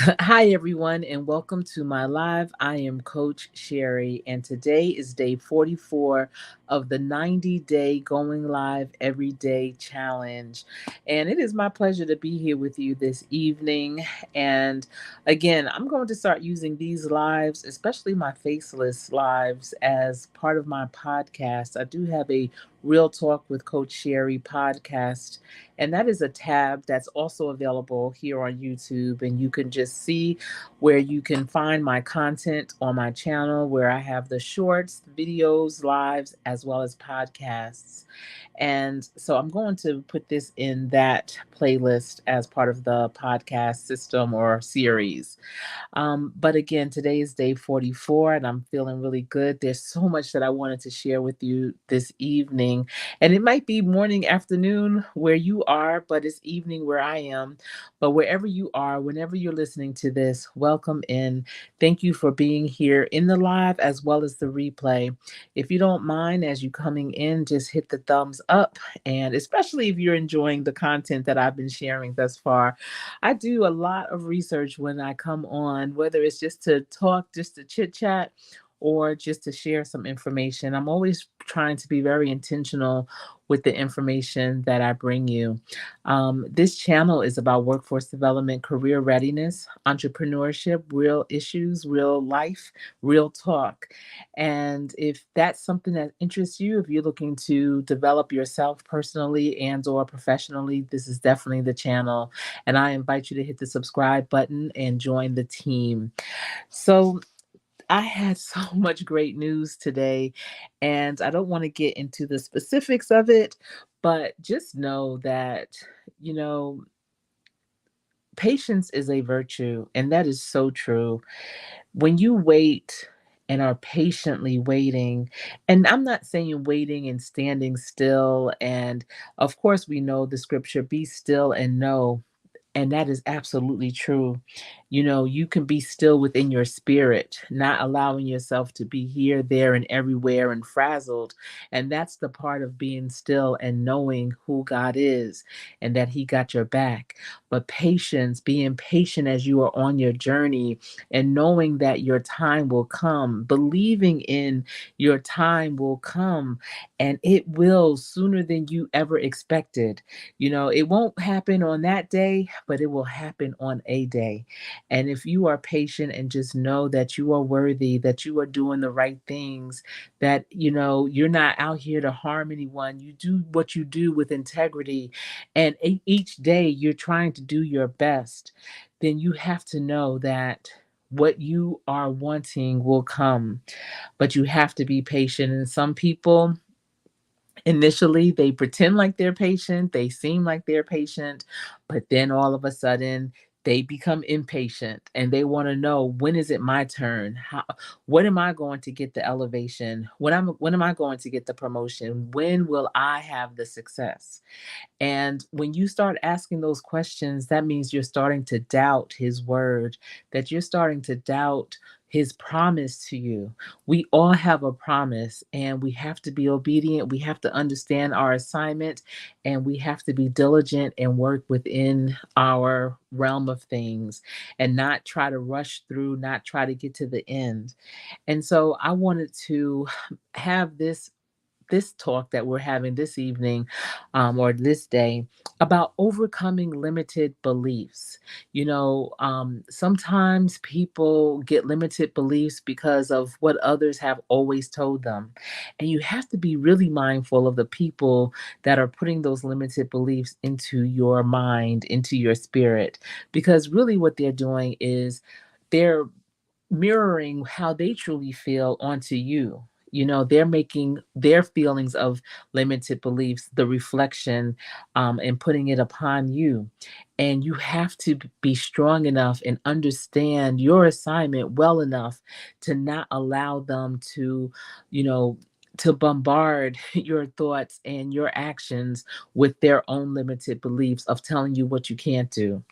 Hi, everyone, and welcome to my live. I am Coach Sherry, and today is day 44 of the 90-day Going Live Everyday Challenge. And it is my pleasure to be here with you this evening. And again, I'm going to start using these lives, especially my faceless lives, as part of my podcast. I do have a Real Talk with Coach Sherry podcast, and that is a tab that's also available here on YouTube. And you can just see where you can find my content on my channel, where I have the shorts, videos, lives, as well as podcasts. And so I'm going to put this in that playlist as part of the podcast system or series. But again, today is day 44, and I'm feeling really good. There's so much that I wanted to share with you this evening. And it might be morning, afternoon where you are, but it's evening where I am. But wherever you are, whenever you're listening to this, welcome in. Thank you for being here in the live as well as the replay. If you don't mind, as you coming in, just hit the thumbs up. And especially if you're enjoying the content that I've been sharing thus far, I do a lot of research when I come on, whether it's just to talk, just to chit chat, or just to share some information. I'm always trying to be very intentional with the information that I bring you. This channel is about workforce development, career readiness, entrepreneurship, real issues, real life, real talk. And if that's something that interests you, if you're looking to develop yourself personally and or professionally, this is definitely the channel. And I invite you to hit the subscribe button and join the team. So I had so much great news today, and I don't want to get into the specifics of it, but just know that, you know, patience is a virtue, and that is so true. When you wait and are patiently waiting, and I'm not saying waiting and standing still, and of course, we know the scripture, be still and know. And that is absolutely true. You know, you can be still within your spirit, not allowing yourself to be here, there, and everywhere and frazzled. And that's the part of being still and knowing who God is and that He got your back. But patience, being patient as you are on your journey and knowing that your time will come, believing in your time will come, and it will sooner than you ever expected. You know, it won't happen on that day, but it will happen on a day. And if you are patient and just know that you are worthy, that you are doing the right things, that, you know, you're not out here to harm anyone, you do what you do with integrity, and each day you're trying to do your best, then you have to know that what you are wanting will come. But you have to be patient. And some people, initially, they pretend like they're patient, they seem like they're patient, but then all of a sudden they become impatient and they want to know, when is it my turn? When am I going to get the elevation? When am I going to get the promotion? When will I have the success? And when you start asking those questions, that means you're starting to doubt His word, that you're starting to doubt His promise to you. We all have a promise, and we have to be obedient. We have to understand our assignment, and we have to be diligent and work within our realm of things and not try to rush through, not try to get to the end. And so I wanted to have this talk that we're having this evening, or this day, about overcoming limited beliefs. Sometimes people get limited beliefs because of what others have always told them. And you have to be really mindful of the people that are putting those limited beliefs into your mind, into your spirit, because really what they're doing is they're mirroring how they truly feel onto you. You know, they're making their feelings of limited beliefs the reflection, and putting it upon you. And you have to be strong enough and understand your assignment well enough to not allow them to, you know, to bombard your thoughts and your actions with their own limited beliefs of telling you what you can't do.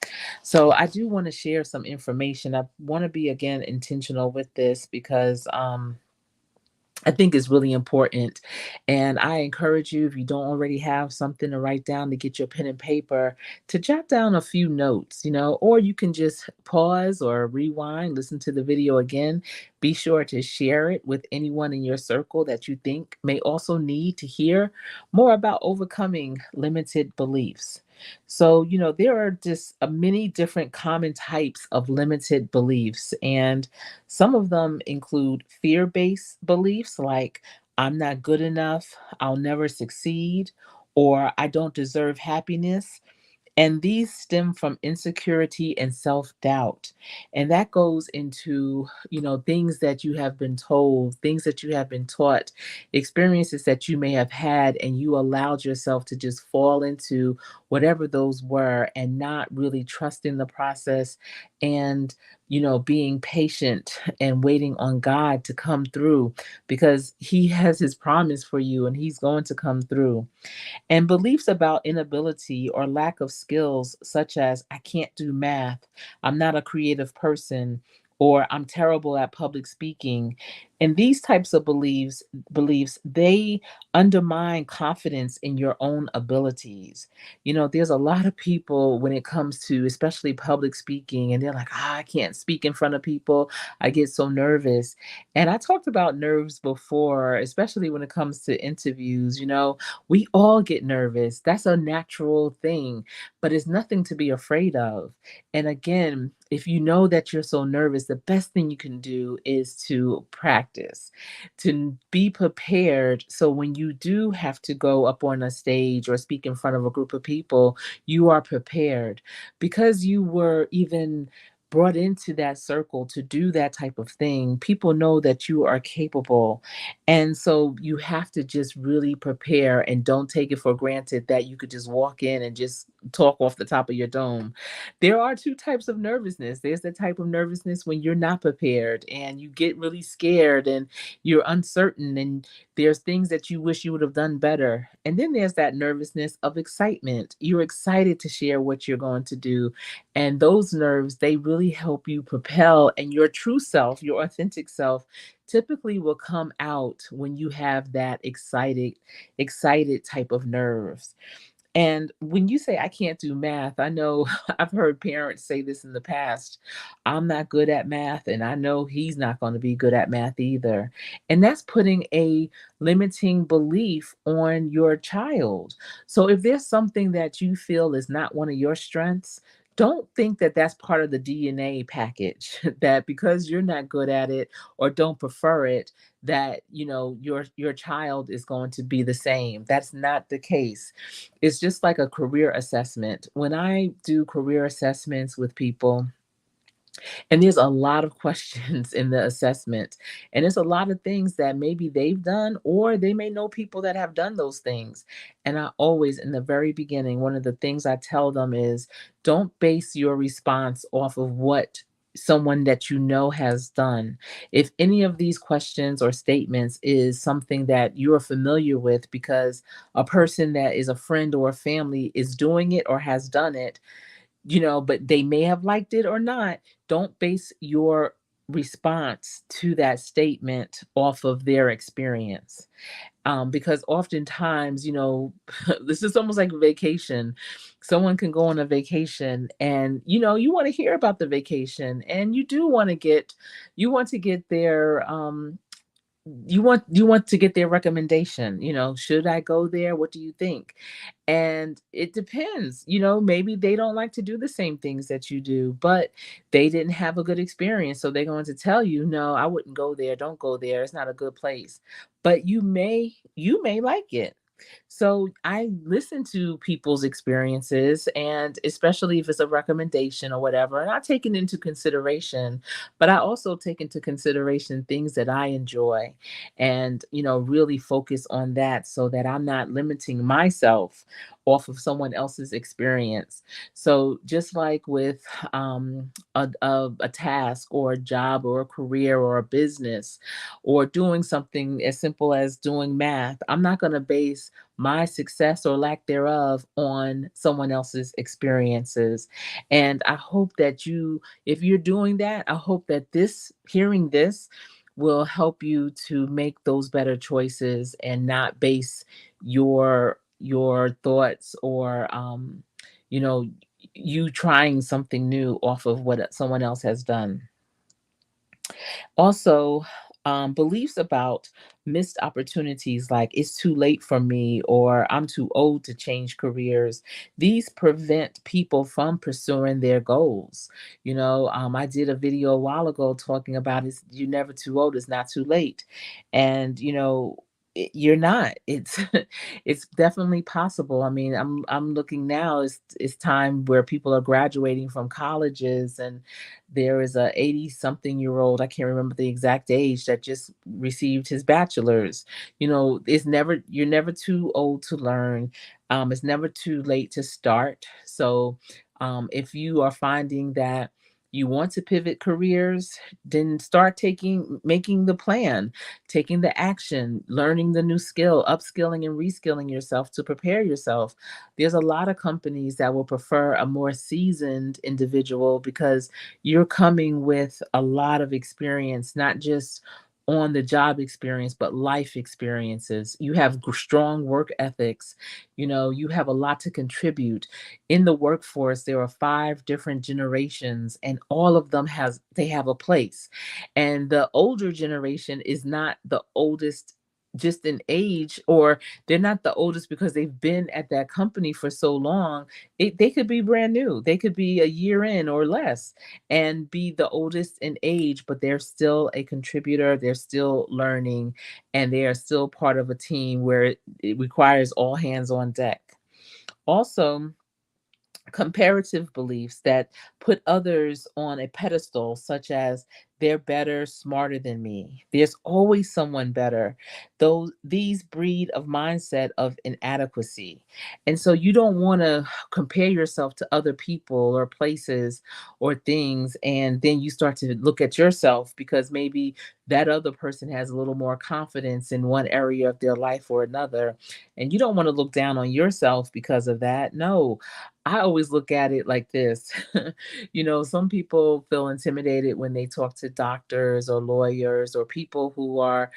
So I do want to share some information. I want to be again intentional with this because I think is really important. And I encourage you, if you don't already have something to write down, to get your pen and paper, to jot down a few notes, or you can just pause or rewind, listen to the video again. Be sure to share it with anyone in your circle that you think may also need to hear more about overcoming limited beliefs. So, there are just many different common types of limited beliefs. And some of them include fear based beliefs like, I'm not good enough, I'll never succeed, or I don't deserve happiness. And these stem from insecurity and self doubt. And that goes into, things that you have been told, things that you have been taught, experiences that you may have had, and you allowed yourself to just fall into whatever those were and not really trusting the process and, being patient and waiting on God to come through because He has His promise for you and He's going to come through. And beliefs about inability or lack of skills, such as I can't do math, I'm not a creative person, or I'm terrible at public speaking. And these types of beliefs, they undermine confidence in your own abilities. There's a lot of people when it comes to especially public speaking, and they're like, I can't speak in front of people. I get so nervous. And I talked about nerves before, especially when it comes to interviews. We all get nervous. That's a natural thing, but it's nothing to be afraid of. And again, if you know that you're so nervous, the best thing you can do is to practice, to be prepared. So when you do have to go up on a stage or speak in front of a group of people, you are prepared because you were even brought into that circle to do that type of thing. People know that you are capable, and so you have to just really prepare and don't take it for granted that you could just walk in and just talk off the top of your dome. There are two types of nervousness. There's the type of nervousness when you're not prepared and you get really scared and you're uncertain and there's things that you wish you would have done better. And then there's that nervousness of excitement. You're excited to share what you're going to do. And those nerves, they really help you propel, and your true self, your authentic self, typically will come out when you have that excited type of nerves. And when you say I can't do math, I know I've heard parents say this in the past. I'm not good at math, and I know he's not going to be good at math either. And that's putting a limiting belief on your child. So if there's something that you feel is not one of your strengths, don't think that that's part of the DNA package, that because you're not good at it or don't prefer it, that your child is going to be the same. That's not the case. It's just like a career assessment. When I do career assessments with people, and there's a lot of questions in the assessment, and there's a lot of things that maybe they've done, or they may know people that have done those things. And I always, in the very beginning, one of the things I tell them is don't base your response off of what someone that you know has done. If any of these questions or statements is something that you're familiar with because a person that is a friend or a family is doing it or has done it, but they may have liked it or not. Don't base your response to that statement off of their experience. Because oftentimes, this is almost like a vacation. Someone can go on a vacation and, you want to hear about the vacation and you do want to get their you want to get their recommendation. Should I go there? What do you think? And it depends. Maybe they don't like to do the same things that you do, but they didn't have a good experience, so they're going to tell you, no, I wouldn't go there, don't go there, it's not a good place. But you may like it. So I listen to people's experiences, and especially if it's a recommendation or whatever, and I take it into consideration, but I also take into consideration things that I enjoy and, really focus on that so that I'm not limiting myself off of someone else's experience. So just like with a task or a job or a career or a business or doing something as simple as doing math, I'm not going to base my success or lack thereof on someone else's experiences. And I hope that if you're doing that, I hope that hearing this will help you to make those better choices and not base your thoughts or you know you trying something new off of what someone else has done. Also, beliefs about missed opportunities like it's too late for me or I'm too old to change careers. These prevent people from pursuing their goals. I did a video a while ago talking about it's you're never too old, it's not too late. And, you're not. It's it's definitely possible. I mean, I'm looking now. It's time where people are graduating from colleges, and there is a 80 something year old, I can't remember the exact age, that just received his bachelor's. You're never too old to learn. It's never too late to start. So if you are finding that you want to pivot careers, then start making the plan, taking the action, learning the new skill, upskilling and reskilling yourself to prepare yourself. There's a lot of companies that will prefer a more seasoned individual because you're coming with a lot of experience, not just on the job experience, but life experiences. You have strong work ethics. You have a lot to contribute. In the workforce, there are 5 different generations, and all of them they have a place. And the older generation is not the oldest just in age, or they're not the oldest because they've been at that company for so long. They could be brand new. They could be a year in or less and be the oldest in age, but they're still a contributor. They're still learning, and they are still part of a team where it requires all hands on deck. Also, comparative beliefs that put others on a pedestal, such as they're better, smarter than me. There's always someone better. These breed of mindset of inadequacy. And so you don't want to compare yourself to other people or places or things, and then you start to look at yourself because maybe that other person has a little more confidence in one area of their life or another. And you don't want to look down on yourself because of that. No, I always look at it like this. Some people feel intimidated when they talk to doctors or lawyers or people who are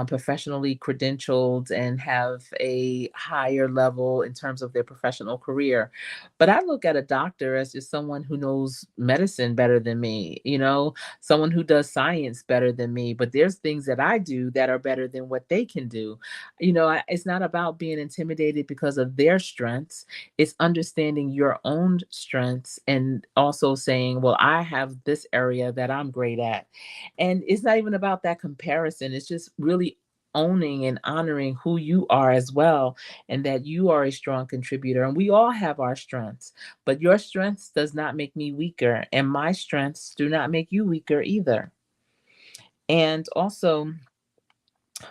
professionally credentialed and have a higher level in terms of their professional career. But I look at a doctor as just someone who knows medicine better than me, someone who does science better than me. But there's things that I do that are better than what they can do. It's not about being intimidated because of their strengths. It's understanding your own strengths and also saying, well, I have this area that I'm great at. And it's not even about that comparison. It's just really owning and honoring who you are as well, and that you are a strong contributor, and we all have our strengths. But your strengths does not make me weaker, and my strengths do not make you weaker either. And also,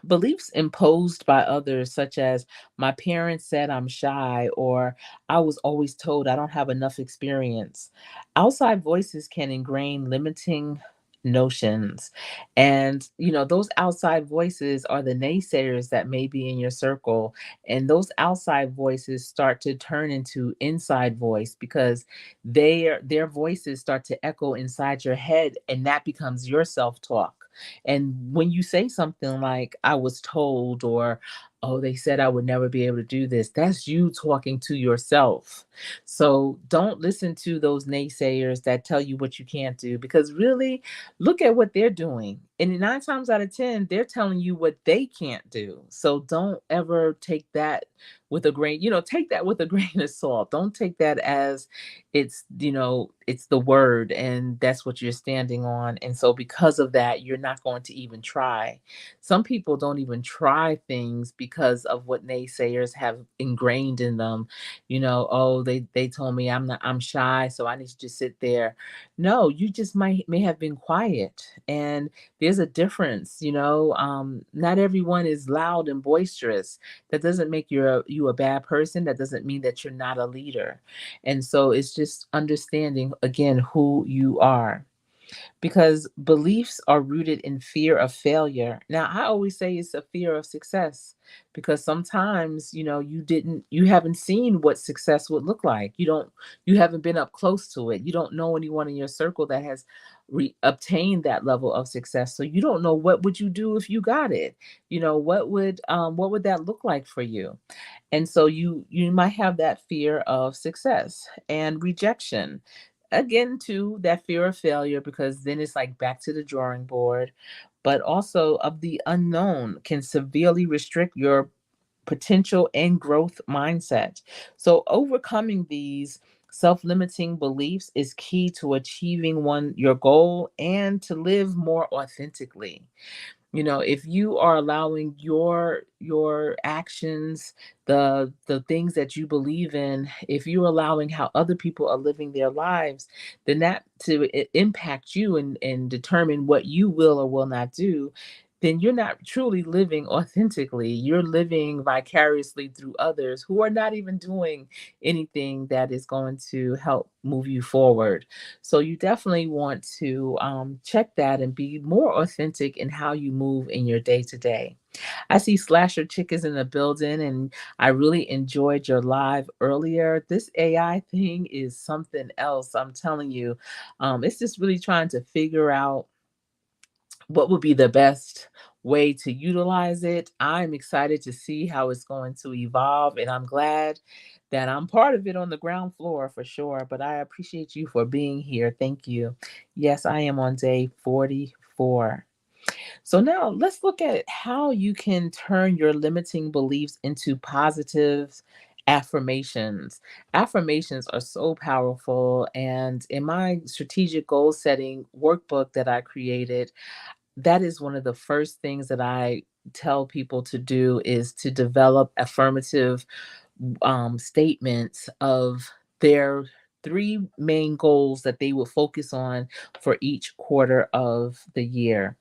beliefs imposed by others, such as my parents said I'm shy, or I was always told I don't have enough experience. Outside voices can ingrain limiting notions. And, those outside voices are the naysayers that may be in your circle. And those outside voices start to turn into inside voice because their voices start to echo inside your head, and that becomes your self talk. And when you say something like, I was told, or, oh, they said I would never be able to do this, that's you talking to yourself. So don't listen to those naysayers that tell you what you can't do, because really, look at what they're doing. And 9 times out of 10, they're telling you what they can't do. So don't ever take that with a grain, take that with a grain of salt. Don't take that as it's the word and that's what you're standing on. And so because of that, you're not going to even try. Some people don't even try things because of what naysayers have ingrained in them. Oh, they told me I'm shy, so I need to just sit there. No, you just may have been quiet. And there's a difference. Not everyone is loud and boisterous. That doesn't make you a bad person. That doesn't mean that you're not a leader. And so it's just understanding again who you are. because beliefs are rooted in fear of failure. Now, I always say it's a fear of success because sometimes, you haven't seen what success would look like. You haven't been up close to it. You don't know anyone in your circle that has obtained that level of success. So you don't know what would you do if you got it. What would that look like for you? And so you might have that fear of success and rejection. Again, too, that fear of failure, because then it's like back to the drawing board, but also of the unknown can severely restrict your potential and growth mindset. So overcoming these self-limiting beliefs is key to achieving your goal and to live more authentically. If you are allowing your actions, the things that you believe in, if you're allowing how other people are living their lives, then that to impact you and determine what you will or will not do, then you're not truly living authentically. You're living vicariously through others who are not even doing anything that is going to help move you forward. So you definitely want to check that and be more authentic in how you move in your day to day. I see Slasher Chick is in the building, and I really enjoyed your live earlier. This AI thing is something else. I'm telling you, it's just really trying to figure out what would be the best way to utilize it. I'm excited to see how it's going to evolve, and I'm glad that I'm part of it on the ground floor for sure. But I appreciate you for being here. Thank you. Yes, I am on day 44. So now let's look at how you can turn your limiting beliefs into positive affirmations. Affirmations are so powerful. And in my strategic goal setting workbook that I created, that is one of the first things that I tell people to do is to develop affirmative statements of their three main goals that they will focus on for each quarter of the year.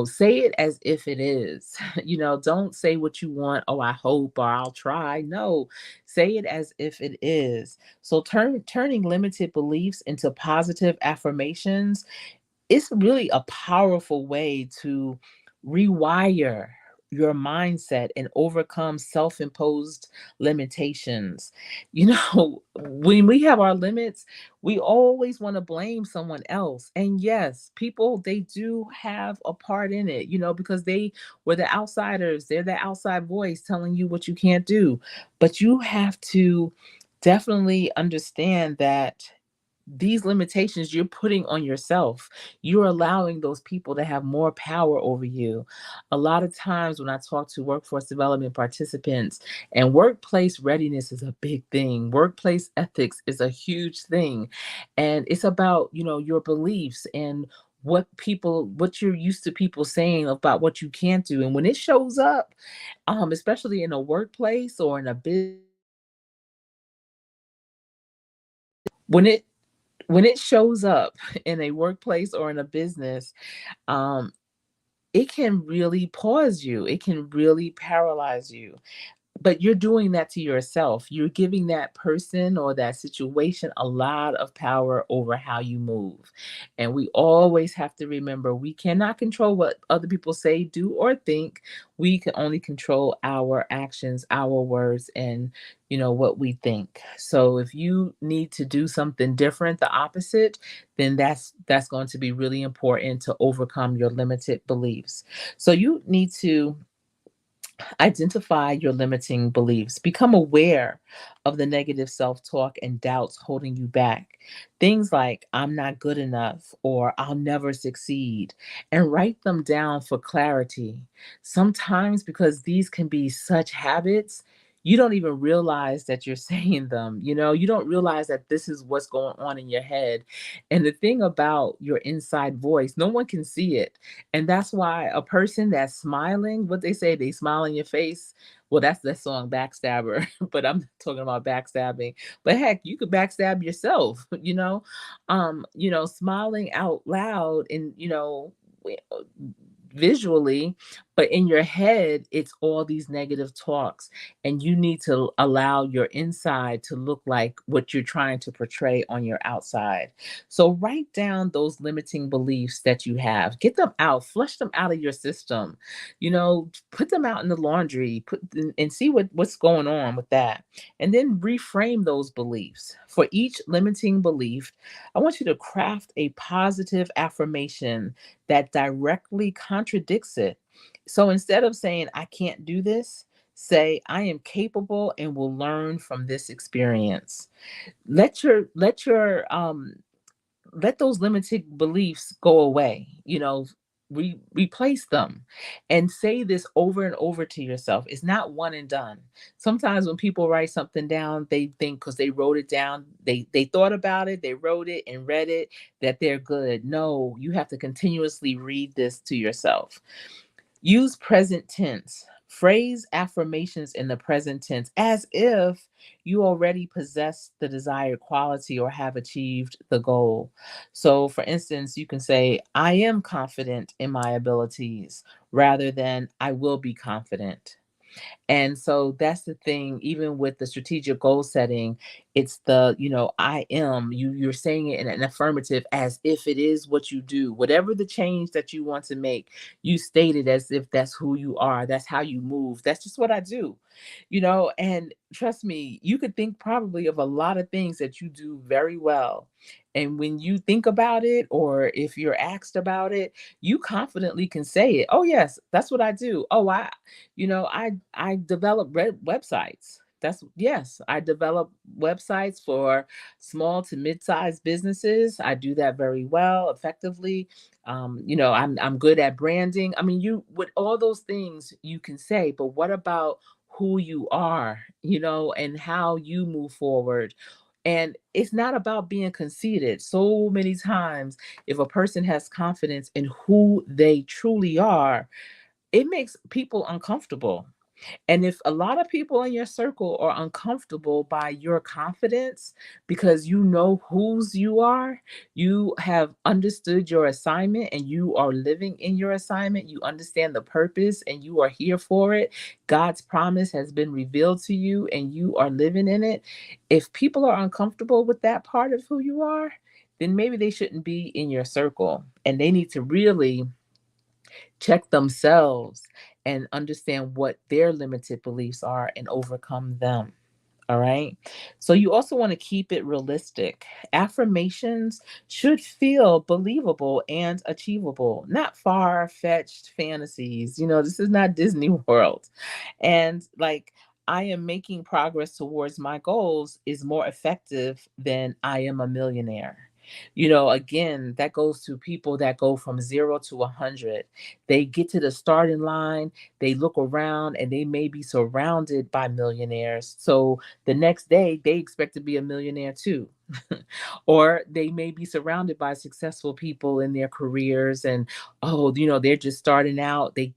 Say it as if it is. Don't say what you want, oh, I hope, or I'll try. No, say it as if it is. So turning limited beliefs into positive affirmations, it's really a powerful way to rewire your mindset and overcome self-imposed limitations. When we have our limits, we always want to blame someone else. And yes, people, they do have a part in it, because they were the outsiders. They're the outside voice telling you what you can't do. But you have to definitely understand that these limitations you're putting on yourself, you're allowing those people to have more power over you. A lot of times when I talk to workforce development participants, and workplace readiness is a big thing, workplace ethics is a huge thing, and it's about your beliefs and what you're used to people saying about what you can't do. And when it shows up, especially in a workplace or in a business, when it when it shows up in a workplace or in a business, um, it can really pause you. It can really paralyze you. But you're doing that to yourself. You're giving that person or that situation a lot of power over how you move. And we always have to remember we cannot control what other people say, do, or think. We can only control our actions, our words, and what we think. So if you need to do something different, the opposite, then that's going to be really important to overcome your limited beliefs. So you need to identify your limiting beliefs. Become aware of the negative self talk and doubts holding you back. Things like, I'm not good enough or I'll never succeed, and write them down for clarity. Sometimes, because these can be such habits, you don't even realize that you're saying them. You don't realize that this is what's going on in your head. And the thing about your inside voice, no one can see it, and that's why a person that's smiling, what they say, they smile in your face. Well, that's that song Backstabber, but I'm talking about backstabbing. But heck, you could backstab yourself, smiling out loud and, visually, but in your head, it's all these negative talks. And you need to allow your inside to look like what you're trying to portray on your outside. So write down those limiting beliefs that you have, get them out, flush them out of your system, put them out in the laundry, and see what's going on with that. And then reframe those beliefs. For each limiting belief, I want you to craft a positive affirmation that directly contradicts it. So instead of saying, I can't do this, say, I am capable and will learn from this experience. Let those limited beliefs go away. Replace them and say this over and over to yourself. It's not one and done. Sometimes when people write something down, they think because they wrote it down, they thought about it, they wrote it and read it, that they're good. No, you have to continuously read this to yourself. Use present tense. Phrase affirmations in the present tense as if you already possess the desired quality or have achieved the goal. So, for instance, you can say, I am confident in my abilities rather than I will be confident. And so that's the thing, even with the strategic goal setting, it's I am, you're saying it in an affirmative as if it is what you do. Whatever the change that you want to make, you state it as if that's who you are. That's how you move. That's just what I do. And trust me, you could think probably of a lot of things that you do very well. And when you think about it, or if you're asked about it, you confidently can say it. Oh, yes, that's what I do. Oh, I develop websites. Yes, I develop websites for small to mid-sized businesses. I do that very well, effectively. I'm good at branding. I mean, you with all those things you can say, but what about who you are, and how you move forward? And it's not about being conceited. So many times, if a person has confidence in who they truly are, it makes people uncomfortable. And if a lot of people in your circle are uncomfortable by your confidence because you know whose you are, you have understood your assignment and you are living in your assignment, you understand the purpose and you are here for it. God's promise has been revealed to you and you are living in it. If people are uncomfortable with that part of who you are, then maybe they shouldn't be in your circle, and they need to really check themselves and understand what their limited beliefs are and overcome them. All right. So you also want to keep it realistic. Affirmations should feel believable and achievable, not far fetched fantasies. This is not Disney World. And like, I am making progress towards my goals is more effective than I am a millionaire. Again, that goes to people that go from 0 to 100. They get to the starting line, they look around, and they may be surrounded by millionaires. So the next day, they expect to be a millionaire too. Or they may be surrounded by successful people in their careers, and oh, they're just starting out. They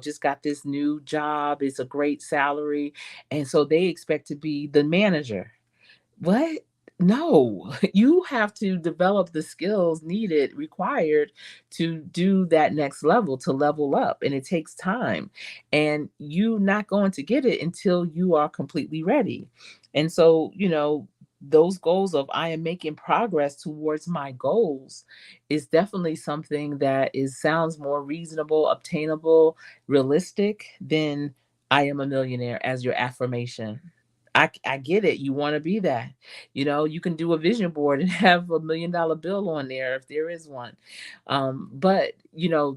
just got this new job. It's a great salary, and so they expect to be the manager. What? No, you have to develop the skills required to do that next level, to level up. And it takes time. And you're not going to get it until you are completely ready. And so, those goals of I am making progress towards my goals is definitely something that sounds more reasonable, obtainable, realistic than I am a millionaire as your affirmation. I get it. You want to be that. You can do a vision board and have $1 million bill on there if there is one. But,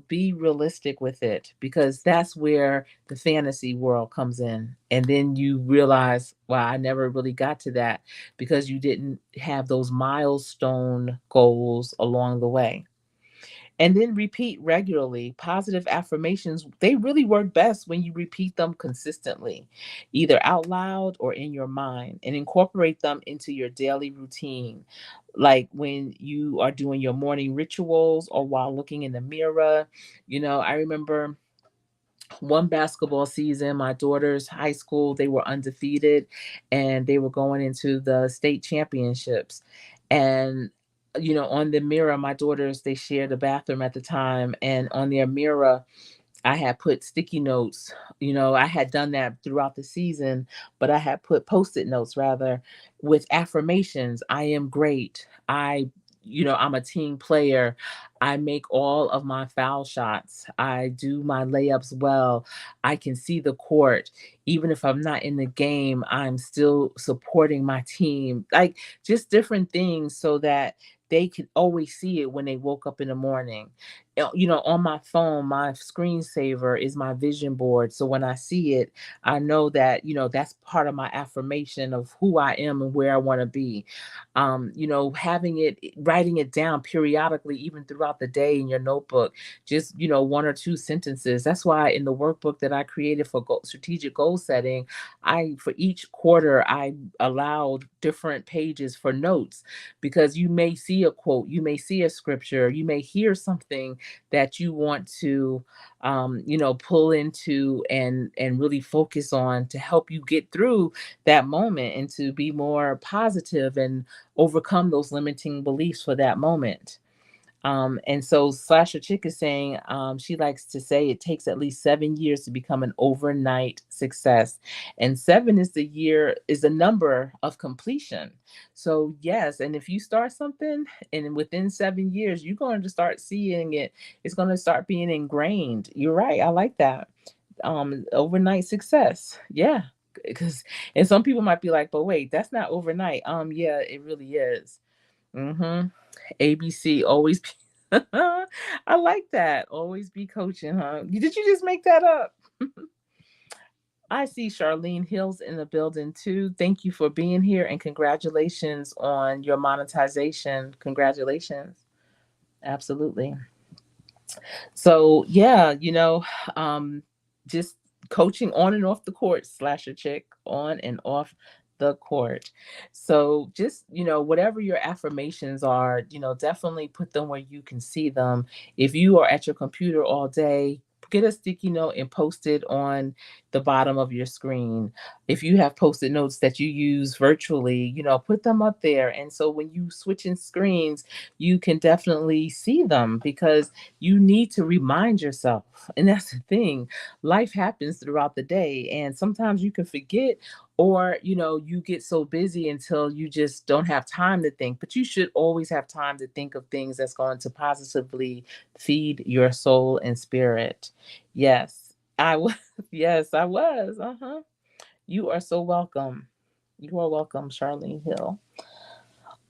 be realistic with it, because that's where the fantasy world comes in. And then you realize, wow, I never really got to that because you didn't have those milestone goals along the way. And then repeat regularly. Positive affirmations, they really work best when you repeat them consistently, either out loud or in your mind, and incorporate them into your daily routine. Like when you are doing your morning rituals or while looking in the mirror. I remember one basketball season, my daughter's high school, they were undefeated and they were going into the state championships. And on the mirror, my daughters, they shared a bathroom at the time, and on their mirror, I had put sticky notes. I had done that throughout the season, but I had put post-it notes rather with affirmations. I am great. I'm a team player. I make all of my foul shots. I do my layups well. I can see the court. Even if I'm not in the game, I'm still supporting my team. Like, just different things so that they can always see it when they woke up in the morning. On my phone, my screensaver is my vision board. So when I see it, I know that, that's part of my affirmation of who I am and where I want to be. Writing it down periodically, even throughout the day in your notebook, just, one or two sentences. That's why in the workbook that I created for strategic goal setting, for each quarter, I allowed different pages for notes, because you may see a quote, you may see a scripture, you may hear something that you want to pull into and really focus on to help you get through that moment and to be more positive and overcome those limiting beliefs for that moment. And so Slasher Chick is saying, she likes to say it takes at least 7 years to become an overnight success. And seven is the number of completion. So yes, and if you start something and within 7 years, you're going to start seeing it, it's going to start being ingrained. You're right. I like that. Overnight success. Yeah. Because and some people might be like, but wait, that's not overnight. Yeah, it really is. Mm-hmm. ABC always be I like that. Always be coaching, huh? Did you just make that up? I see Charlene Hills in the building too. Thank you for being here and congratulations on your monetization. Congratulations. Absolutely. So yeah, just coaching on and off the court, Slasher Chick, on and off the court. So just, whatever your affirmations are, definitely put them where you can see them. If you are at your computer all day, get a sticky note and post it on the bottom of your screen. If you have post-it notes that you use virtually, put them up there. And so when you switch in screens, you can definitely see them, because you need to remind yourself. And that's the thing. Life happens throughout the day, and sometimes you can forget, or you get so busy until you just don't have time to think. But you should always have time to think of things that's going to positively feed your soul and spirit. Yes, I was. Yes, I was. Uh-huh. You are so welcome. You are welcome, Charlene Hill.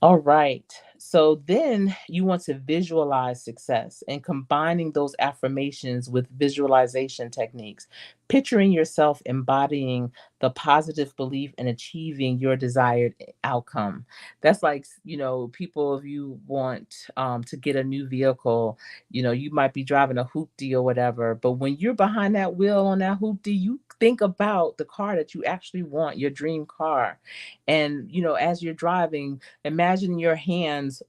All right. So then you want to visualize success and combining those affirmations with visualization techniques, picturing yourself embodying the positive belief and achieving your desired outcome. That's like, people, if you want to get a new vehicle, you might be driving a hoopty or whatever, but when you're behind that wheel on that hoopty, you think about the car that you actually want, your dream car. And, as you're driving, imagine your hands,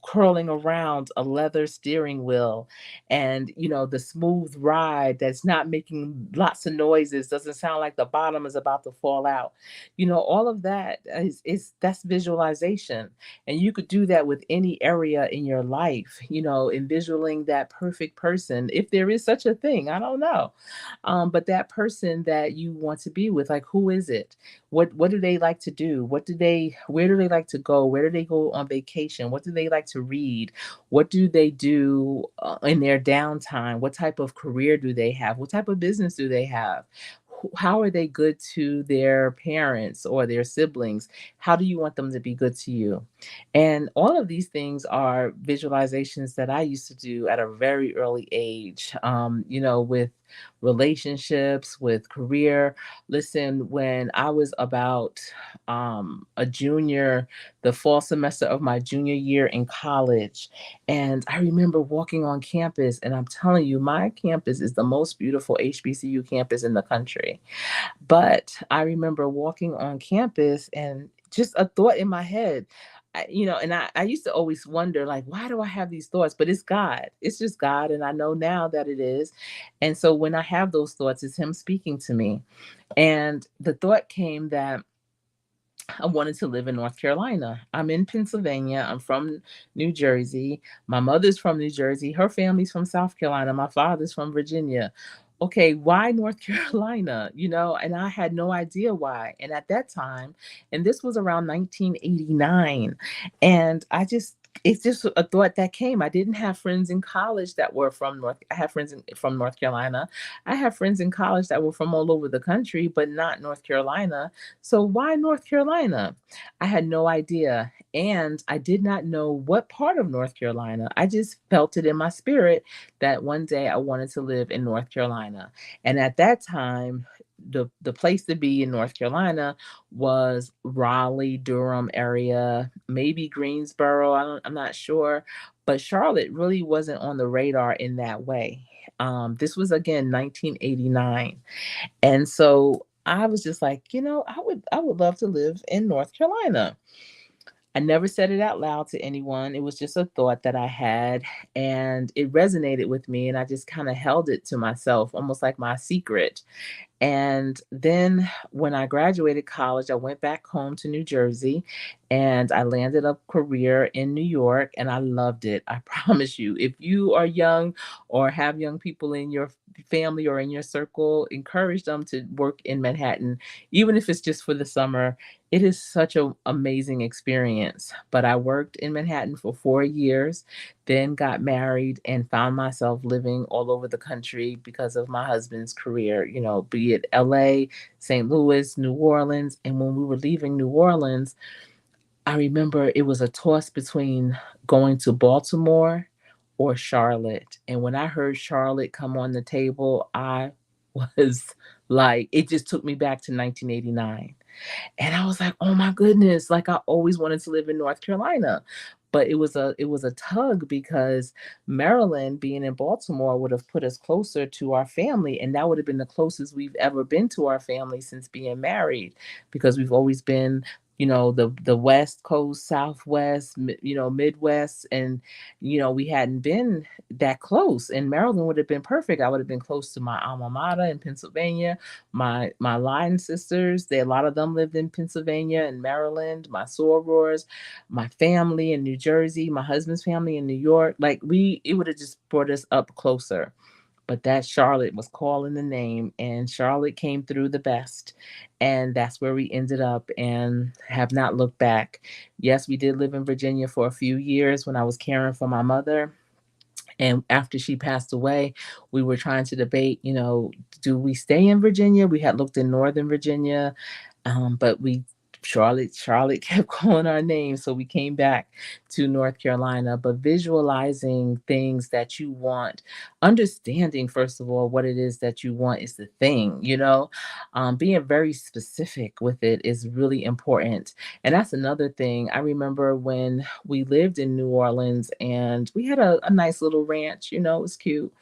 curling around a leather steering wheel, and, the smooth ride that's not making lots of noises, doesn't sound like the bottom is about to fall out. All of that is that's visualization. And you could do that with any area in your life, envisioning that perfect person, if there is such a thing. I don't know. But that person that you want to be with, like, who is it? What do they like to do? Where do they like to go? Where do they go on vacation? What do they like to read? What do they do in their downtime? What type of career do they have? What type of business do they have? How are they good to their parents or their siblings? How do you want them to be good to you? And all of these things are visualizations that I used to do at a very early age, with relationships, with career. Listen, when I was about a junior, the fall semester of my junior year in college, and I remember walking on campus, and I'm telling you, my campus is the most beautiful HBCU campus in the country. But I remember walking on campus and just a thought in my head. And I used to always wonder, like, why do I have these thoughts? But it's God. It's just God. And I know now that it is. And so when I have those thoughts, it's Him speaking to me. And the thought came that I wanted to live in North Carolina. I'm in Pennsylvania. I'm from New Jersey. My mother's from New Jersey. Her family's from South Carolina. My father's from Virginia. Okay, why North Carolina? And I had no idea why. And at that time, and this was around 1989, and it's just a thought that came. I didn't have friends in college that were from I have friends from North Carolina. I have friends in college that were from all over the country, but not North Carolina. So why North Carolina? I had no idea. And I did not know what part of North Carolina. I just felt it in my spirit that one day I wanted to live in North Carolina. And at that time, the place to be in North Carolina was Raleigh, Durham area, maybe Greensboro. I'm not sure, but Charlotte really wasn't on the radar in that way. This was again 1989, and so I was just like, I would love to live in North Carolina. I never said it out loud to anyone. It was just a thought that I had, and it resonated with me, and I just kind of held it to myself, almost like my secret. And then when I graduated college, I went back home to New Jersey and I landed a career in New York, and I loved it. I promise you, if you are young or have young people in your family or in your circle, encourage them to work in Manhattan, even if it's just for the summer. It is such an amazing experience. But I worked in Manhattan for 4 years, then got married and found myself living all over the country because of my husband's career, be it LA, St. Louis, New Orleans. And when we were leaving New Orleans, I remember it was a toss between going to Baltimore or Charlotte. And when I heard Charlotte come on the table, I was like, it just took me back to 1989. And I was like, "Oh my goodness, like I always wanted to live in North Carolina." But it was a tug because Maryland being in Baltimore would have put us closer to our family, and that would have been the closest we've ever been to our family since being married, because we've always been, the West Coast, Southwest, Midwest, and we hadn't been that close. And Maryland would have been perfect. I would have been close to my alma mater in Pennsylvania. My line sisters, a lot of them lived in Pennsylvania and Maryland. My sorors, my family in New Jersey, my husband's family in New York. Like it would have just brought us up closer. But that Charlotte was calling the name, and Charlotte came through the best. And that's where we ended up and have not looked back. Yes, we did live in Virginia for a few years when I was caring for my mother. And after she passed away, we were trying to debate, do we stay in Virginia? We had looked in Northern Virginia, but Charlotte kept calling our name, so we came back to North Carolina. But visualizing things that you want, understanding first of all what it is that you want is the thing, being very specific with it is really important. And that's another thing. I remember when we lived in New Orleans and we had a nice little ranch, it was cute.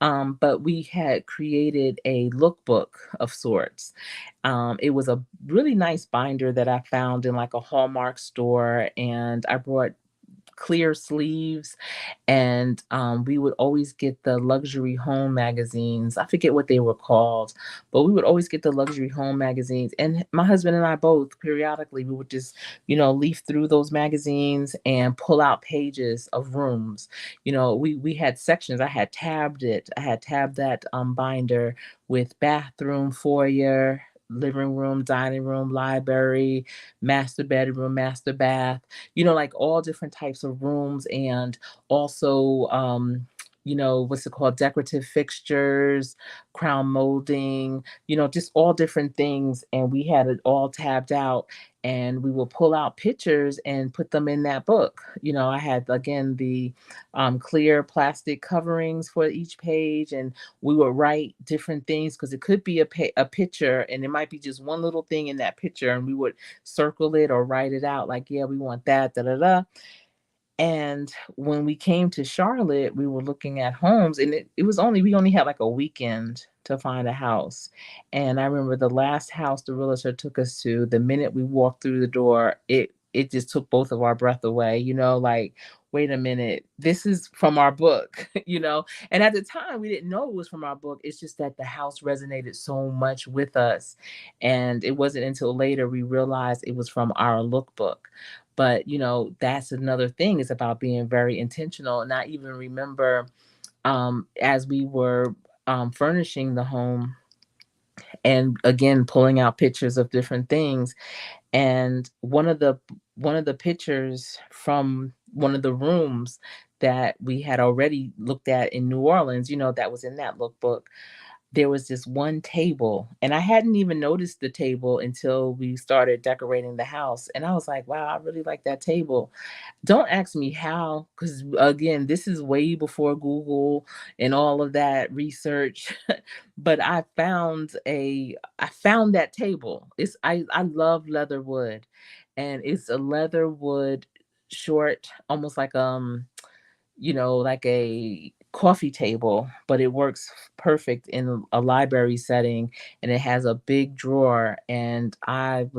But we had created a lookbook of sorts. It was a really nice binder that I found in like a Hallmark store, and I brought clear sleeves, and we would always get the luxury home magazines. I forget what they were called, but we would always get the luxury home magazines. And my husband and I both periodically we would just leaf through those magazines and pull out pages of rooms. We had sections. I had tabbed that binder with bathroom, foyer, living room, dining room, library, master bedroom, master bath, like all different types of rooms, and also what's it called, decorative fixtures, crown molding, just all different things. And we had it all tabbed out, and we will pull out pictures and put them in that book. I had again the clear plastic coverings for each page, and we would write different things because it could be a picture, and it might be just one little thing in that picture, and we would circle it or write it out like, yeah, we want that, da da da. And when we came to Charlotte, we were looking at homes, and we only had like a weekend to find a house. And I remember the last house the realtor took us to, the minute we walked through the door, it just took both of our breath away, like wait a minute, this is from our book, you know? And at the time, we didn't know it was from our book. It's just that the house resonated so much with us. And it wasn't until later we realized it was from our lookbook. But, that's another thing. It's about being very intentional. And I even remember as we were furnishing the home and again pulling out pictures of different things, and one of the pictures from one of the rooms that we had already looked at in New Orleans, that was in that lookbook, there was this one table, and I hadn't even noticed the table until we started decorating the house, and I was like, wow, I really like that table. Don't ask me how, because again, this is way before Google and all of that research. But I found that table. I love leather wood, and it's a leather wood short, almost like a coffee table, but it works perfect in a library setting, and it has a big drawer. And I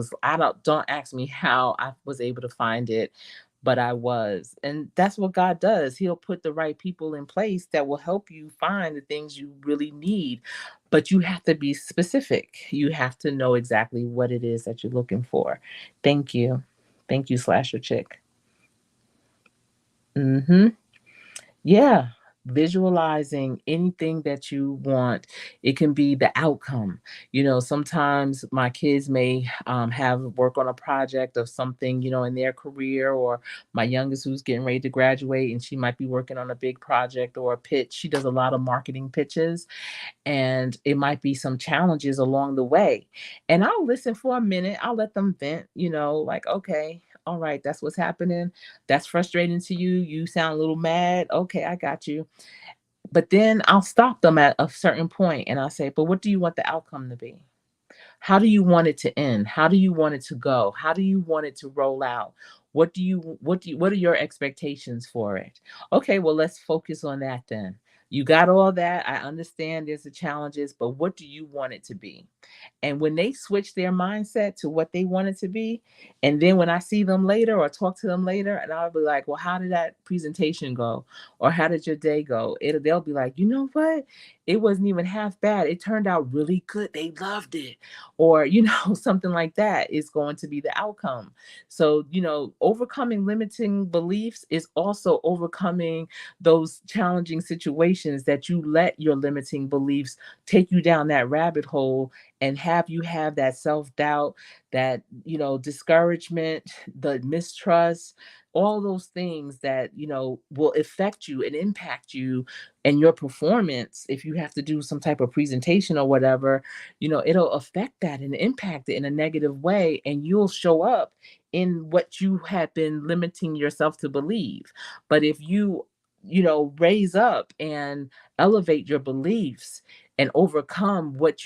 don't ask me how I was able to find it, but I was. And that's what God does. He'll put the right people in place that will help you find the things you really need. But you have to be specific. You have to know exactly what it is that you're looking for. Thank you. Thank you, Slasher Chick. Mhm. Yeah, visualizing anything that you want. It can be the outcome. Sometimes my kids may have work on a project of something, in their career, or my youngest who's getting ready to graduate, and she might be working on a big project or a pitch. She does a lot of marketing pitches, and it might be some challenges along the way. And I'll listen for a minute. I'll let them vent, like, okay, all right, that's what's happening. That's frustrating to you. You sound a little mad. Okay, I got you. But then I'll stop them at a certain point and I'll say, but what do you want the outcome to be? How do you want it to end? How do you want it to go? How do you want it to roll out? What are your expectations for it? Okay, well, let's focus on that then. You got all that. I understand there's the challenges, but what do you want it to be? And when they switch their mindset to what they want it to be, and then when I see them later or talk to them later, and I'll be like, well, how did that presentation go? Or how did your day go? They'll be like, you know what? It wasn't even half bad. It turned out really good. They loved it. Or, something like that is going to be the outcome. So, overcoming limiting beliefs is also overcoming those challenging situations that you let your limiting beliefs take you down that rabbit hole and have you have that self-doubt, that, discouragement, the mistrust, all those things that, will affect you and impact you and your performance. If you have to do some type of presentation or whatever, it'll affect that and impact it in a negative way, and you'll show up in what you have been limiting yourself to believe. But if you, raise up and elevate your beliefs and overcome what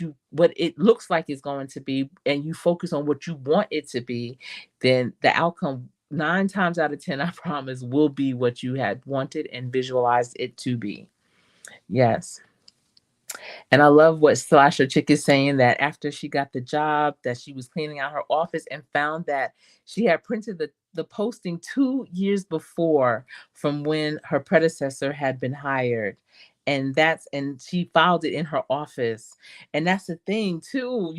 it looks like it's going to be, and you focus on what you want it to be, then the outcome 9 times out of 10, I promise, will be what you had wanted and visualized it to be. Yes. And I love what Slasher Chick is saying, that after she got the job, that she was cleaning out her office and found that she had printed the posting 2 years before from when her predecessor had been hired. And she filed it in her office. And that's the thing too,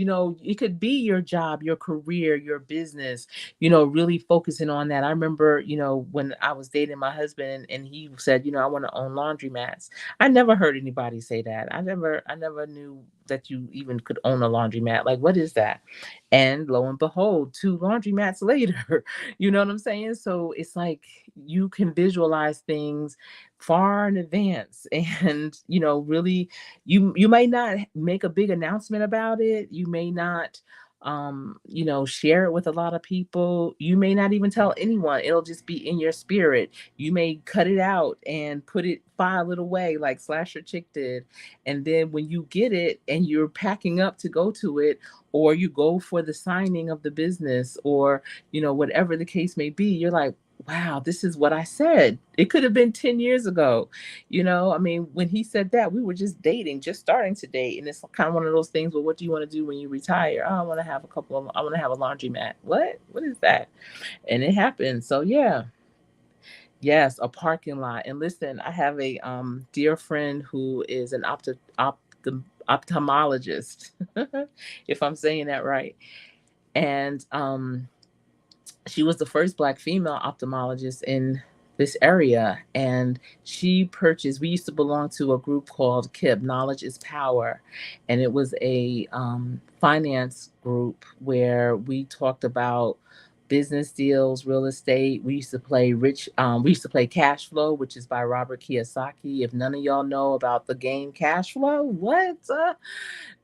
it could be your job, your career, your business, really focusing on that. I remember, when I was dating my husband, and he said, I want to own laundromats. I never heard anybody say that. I never knew that you even could own a laundromat. Like, what is that? And lo and behold, 2 laundromats later, you know what I'm saying? So it's like you can visualize things far in advance and, really, you may not make a big announcement about it. You may not share it with a lot of people. You may not even tell anyone. It'll just be in your spirit. You may cut it out and file it away like Slasher Chick did. And then when you get it and you're packing up to go to it, or you go for the signing of the business, or, whatever the case may be, you're like, wow, this is what I said. It could have been 10 years ago. I mean, when he said that, we were just dating, just starting to date. And it's kind of one of those things, well, what do you want to do when you retire? Oh, I want to have a laundromat. What? What is that? And it happened. So, yeah. Yes, a parking lot. And listen, I have a dear friend who is an ophthalmologist, if I'm saying that right. And she was the first Black female ophthalmologist in this area. And she purchased, we used to belong to a group called KIB, Knowledge is Power. And it was a finance group where we talked about business deals, real estate. We used to play we used to play Cash Flow, which is by Robert Kiyosaki. If none of y'all know about the game Cash Flow, what?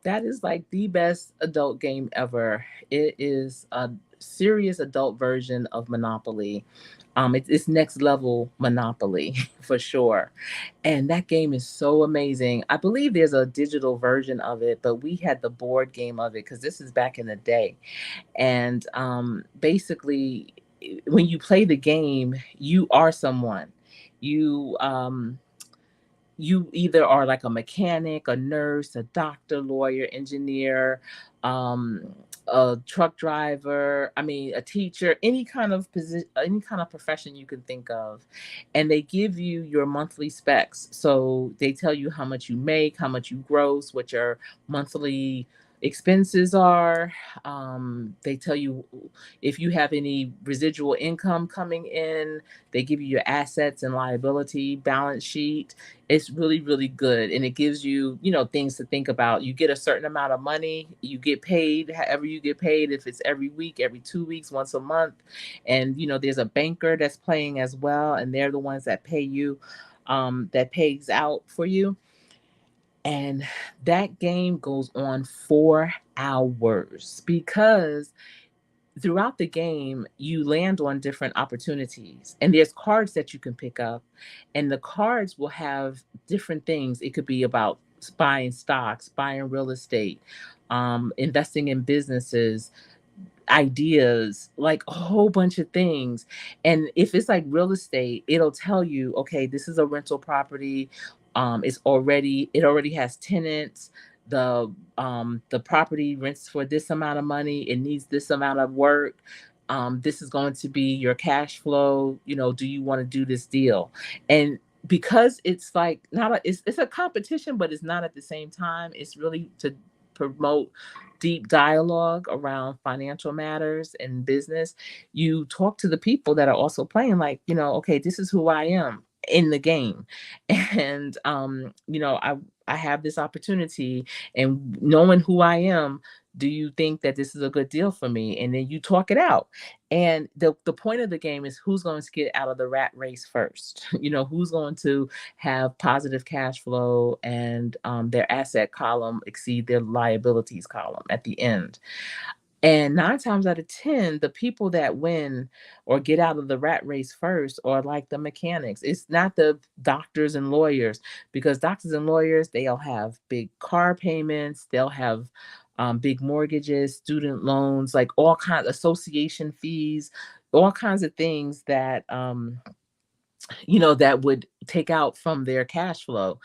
That is like the best adult game ever. It is a serious adult version of Monopoly. It's next level Monopoly for sure. And that game is so amazing. I believe there's a digital version of it, but we had the board game of it because this is back in the day. And basically, when you play the game, you are someone. You you either are like a mechanic, a nurse, a doctor, lawyer, engineer, um, a truck driver, I mean, a teacher, any kind of position, any kind of profession you can think of. And they give you your monthly specs. So they tell you how much you make, how much you gross, what your monthly expenses are. They tell you if you have any residual income coming in. They give you your assets and liability balance sheet. It's really, really good, and it gives you, things to think about. You get a certain amount of money, you get paid however you get paid, if it's every week, every 2 weeks, once a month. And there's a banker that's playing as well, and they're the ones that pay you, that pays out for you. And that game goes on 4 hours because throughout the game, you land on different opportunities, and there's cards that you can pick up, and the cards will have different things. It could be about buying stocks, buying real estate, investing in businesses, ideas, like a whole bunch of things. And if it's like real estate, it'll tell you, okay, this is a rental property. It already has tenants. The property rents for this amount of money. It needs this amount of work. This is going to be your cash flow. Do you want to do this deal? And because it's like not a it's a competition, but it's not at the same time. It's really to promote deep dialogue around financial matters and business. You talk to the people that are also playing, like, okay, this is who I am in the game. And I have this opportunity, and knowing who I am, do you think that this is a good deal for me? And then you talk it out. And the point of the game is who's going to get out of the rat race first. Who's going to have positive cash flow, and their asset column exceed their liabilities column at the end. And 9 times out of 10, the people that win or get out of the rat race first are like the mechanics. It's not the doctors and lawyers, because doctors and lawyers, they'll have big car payments, they'll have big mortgages, student loans, like all kinds, association fees, all kinds of things that that would take out from their cash flow.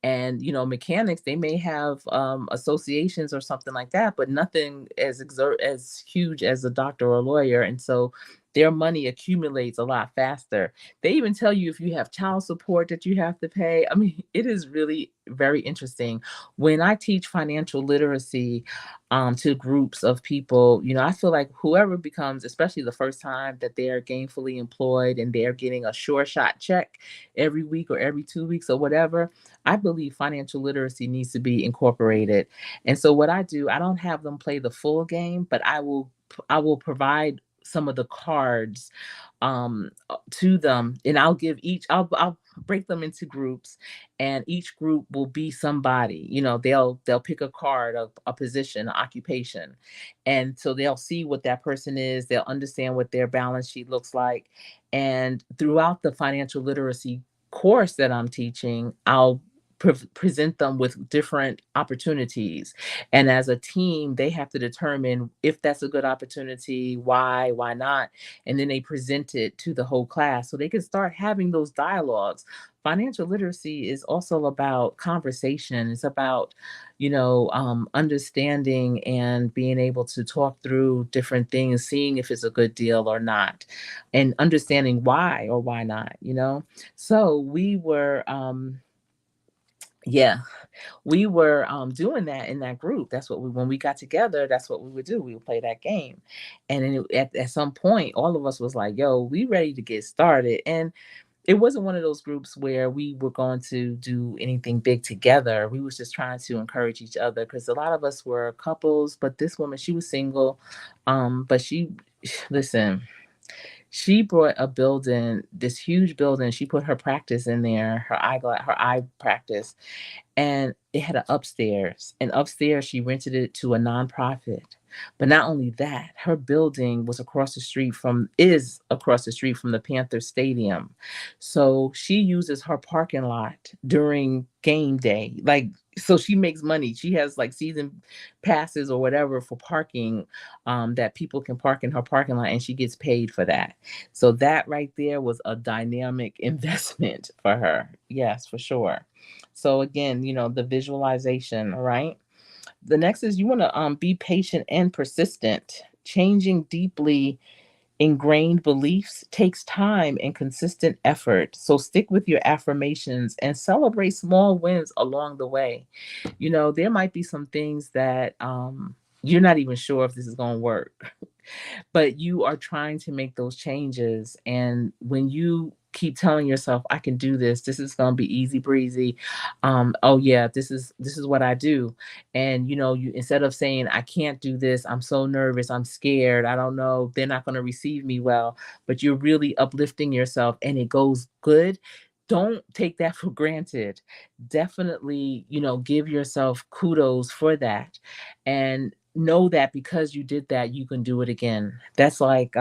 And mechanics, they may have associations or something like that, but nothing as huge as a doctor or a lawyer. And so their money accumulates a lot faster. They even tell you if you have child support that you have to pay. I mean, it is really very interesting. When I teach financial literacy to groups of people, I feel like whoever becomes, especially the first time that they are gainfully employed and they're getting a sure shot check every week or every 2 weeks or whatever, I believe financial literacy needs to be incorporated. And so what I do, I don't have them play the full game, but I will provide some of the cards to them, and I'll break them into groups, and each group will be somebody. They'll pick a card of a position, an occupation, and so they'll see what that person is. They'll understand what their balance sheet looks like, and throughout the financial literacy course that I'm teaching, I'll present them with different opportunities. And as a team, they have to determine if that's a good opportunity, why not. And then they present it to the whole class so they can start having those dialogues. Financial literacy is also about conversation. It's about, understanding and being able to talk through different things, seeing if it's a good deal or not, and understanding why or why not. So yeah, we were doing that in that group. That's what when we got together, that's what we would do. We would play that game. And then at some point, all of us was like, yo, we ready to get started. And it wasn't one of those groups where we were going to do anything big together. We was just trying to encourage each other because a lot of us were couples, but this woman, she was single. But she, listen, she brought a building, this huge building. She put her practice in there, her eye practice, and it had an upstairs. And upstairs, she rented it to a nonprofit. But not only that, her building is across the street from the Panther Stadium. So she uses her parking lot during game day. Like, so she makes money. She has like season passes or whatever for parking, that people can park in her parking lot, and she gets paid for that. So that right there was a dynamic investment for her. Yes, for sure. So again, the visualization, right? The next is you want to be patient and persistent. Changing deeply ingrained beliefs takes time and consistent effort. So stick with your affirmations and celebrate small wins along the way. There might be some things that you're not even sure if this is going to work, but you are trying to make those changes. And when you keep telling yourself, I can do this is going to be easy breezy. Oh yeah, this is what I do. And you, instead of saying I can't do this, I'm so nervous, I'm scared, I don't know, they're not going to receive me well, but you're really uplifting yourself and it goes good. Don't take that for granted. Definitely, give yourself kudos for that. And know that because you did that, you can do it again. That's like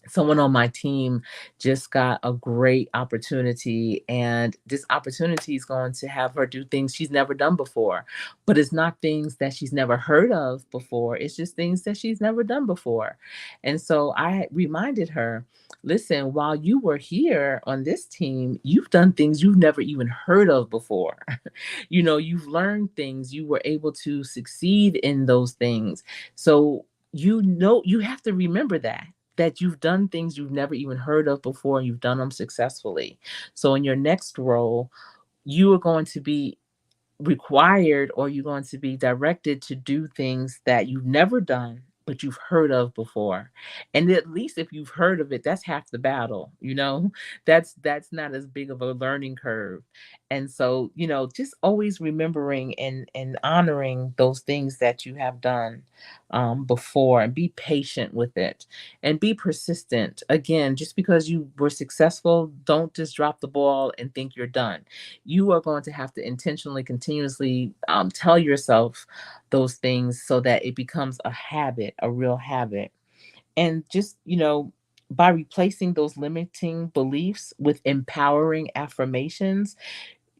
someone on my team just got a great opportunity, and this opportunity is going to have her do things she's never done before. But it's not things that she's never heard of before, it's just things that she's never done before. And so I reminded her, listen, while you were here on this team, you've done things you've never even heard of before. You've learned things, you were able to succeed in those things. So you have to remember that you've done things you've never even heard of before, and you've done them successfully. So in your next role, you are going to be required, or you're going to be directed to do things that you've never done but you've heard of before. And at least if you've heard of it, that's half the battle. That's not as big of a learning curve. And so, just always remembering and honoring those things that you have done before, and be patient with it and be persistent. Again, just because you were successful, don't just drop the ball and think you're done. You are going to have to intentionally, continuously tell yourself those things so that it becomes a habit, a real habit. And just, by replacing those limiting beliefs with empowering affirmations,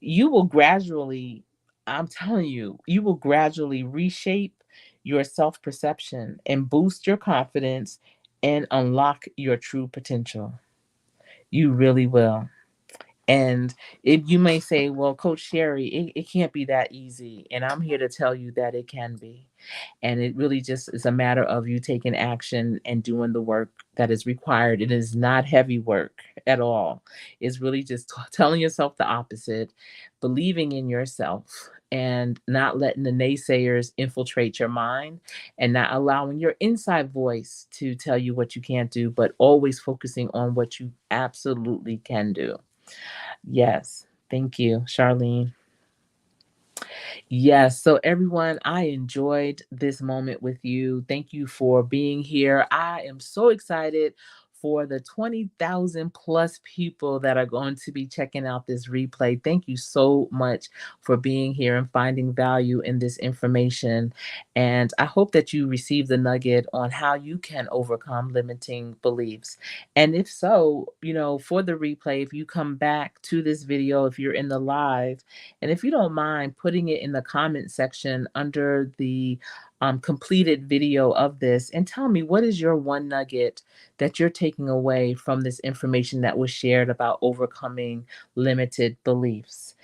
you will gradually, I'm telling you, you will gradually reshape your self perception and boost your confidence and unlock your true potential. You really will. And if you may say, well, Coach Sherry, it can't be that easy. And I'm here to tell you that it can be. And it really just is a matter of you taking action and doing the work that is required. It is not heavy work at all. It's really just telling yourself the opposite, believing in yourself, and not letting the naysayers infiltrate your mind, and not allowing your inside voice to tell you what you can't do, but always focusing on what you absolutely can do. Yes. Thank you, Charlene. Yes. So, everyone, I enjoyed this moment with you. Thank you for being here. I am so excited for the 20,000 plus people that are going to be checking out this replay, thank you so much for being here and finding value in this information. And I hope that you receive the nugget on how you can overcome limiting beliefs. And if so, for the replay, if you come back to this video, if you're in the live, and if you don't mind putting it in the comment section under the completed video of this, and tell me, what is your one nugget that you're taking away from this information that was shared about overcoming limited beliefs?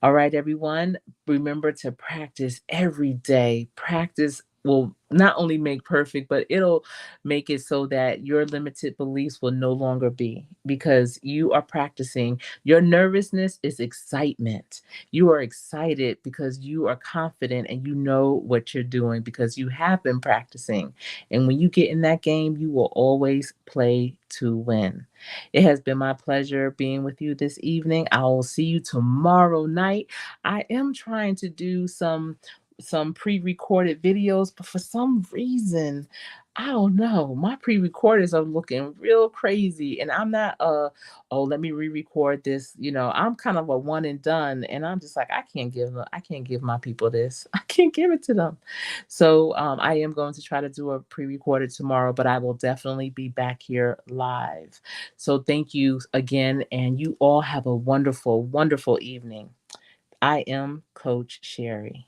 All right, everyone, remember to practice every day. Practice will not only make perfect, but it'll make it so that your limited beliefs will no longer be, because you are practicing. Your nervousness is excitement. You are excited because you are confident and you know what you're doing because you have been practicing. And when you get in that game, you will always play to win. It has been my pleasure being with you this evening. I will see you tomorrow night. I am trying to do some pre-recorded videos, but for some reason, I don't know, my pre-recordeds are looking real crazy, and I'm not oh, let me re-record this. I'm kind of a one and done, and I'm just like, I can't give my people this. I can't give it to them. So I am going to try to do a pre-recorded tomorrow, but I will definitely be back here live. So thank you again, and you all have a wonderful, wonderful evening. I am Coach Sherry.